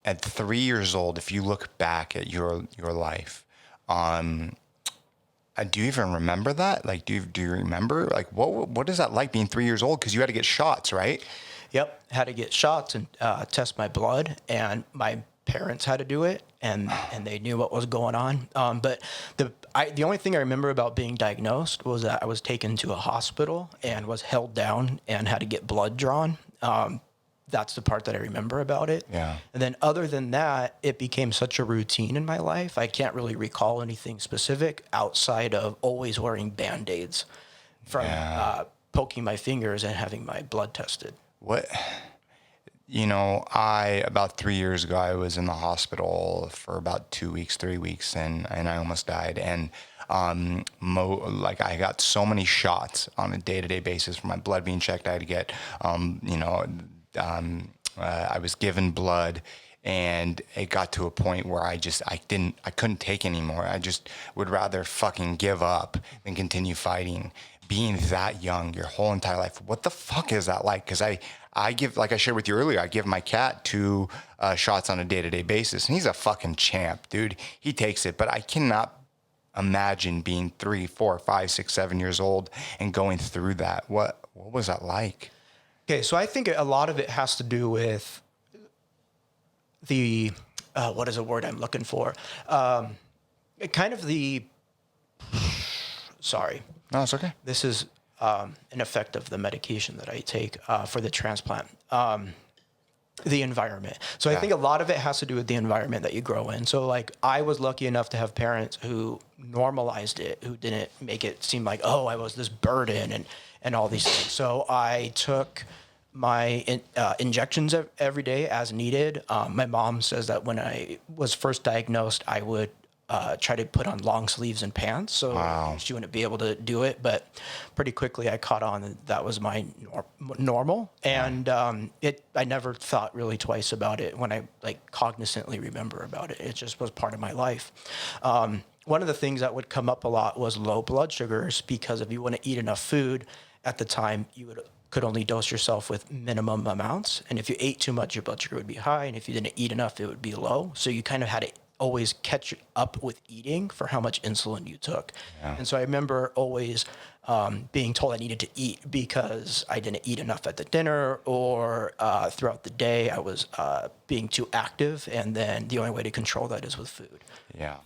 at 3 years old, if you look back at your life, um, do you even remember that? Like, do you remember like what is that like being 3 years old? Because you had to get shots, right? Yep, had to get shots and test my blood, and my parents had to do it, and they knew what was going on. But the only thing I remember about being diagnosed was that I was taken to a hospital and was held down and had to get blood drawn. That's the part that I remember about it. Yeah. And then other than that, it became such a routine in my life. I can't really recall anything specific outside of always wearing Band-Aids from poking my fingers and having my blood tested. What, about 3 years ago, I was in the hospital for about 2 weeks, 3 weeks, and I almost died. And I got so many shots on a day-to-day basis for my blood being checked. I had to get, I was given blood, and it got to a point where I couldn't take anymore. I just would rather fucking give up than continue fighting. Being that young, your whole entire life, what the fuck is that like? Because I give, like I shared with you earlier, I give my cat 2 shots on a day-to-day basis, and he's a fucking champ, dude. He takes it, but I cannot imagine being 3, 4, 5, 6, 7 years old and going through that. What was that like? Okay, so I think a lot of it has to do with the, what is the word I'm looking for? Kind of the, sorry. No, it's okay. This is an effect of the medication that I take for the transplant. The environment. So I think a lot of it has to do with the environment that you grow in. So like I was lucky enough to have parents who normalized it, who didn't make it seem like, oh, I was this burden and all these things. So I took my injections every day as needed. My mom says that when I was first diagnosed, I would try to put on long sleeves and pants, so she wouldn't be able to do it. But pretty quickly, I caught on that was my normal, and I never thought really twice about it when I cognizantly remember about it. It just was part of my life. One of the things that would come up a lot was low blood sugars, because if you want to eat enough food at the time, you could only dose yourself with minimum amounts, and if you ate too much, your blood sugar would be high, and if you didn't eat enough, it would be low. So you kind of had to always catch up with eating for how much insulin you took. Yeah. And so I remember always being told I needed to eat because I didn't eat enough at the dinner, or throughout the day I was being too active, and then the only way to control that is with food. Yeah.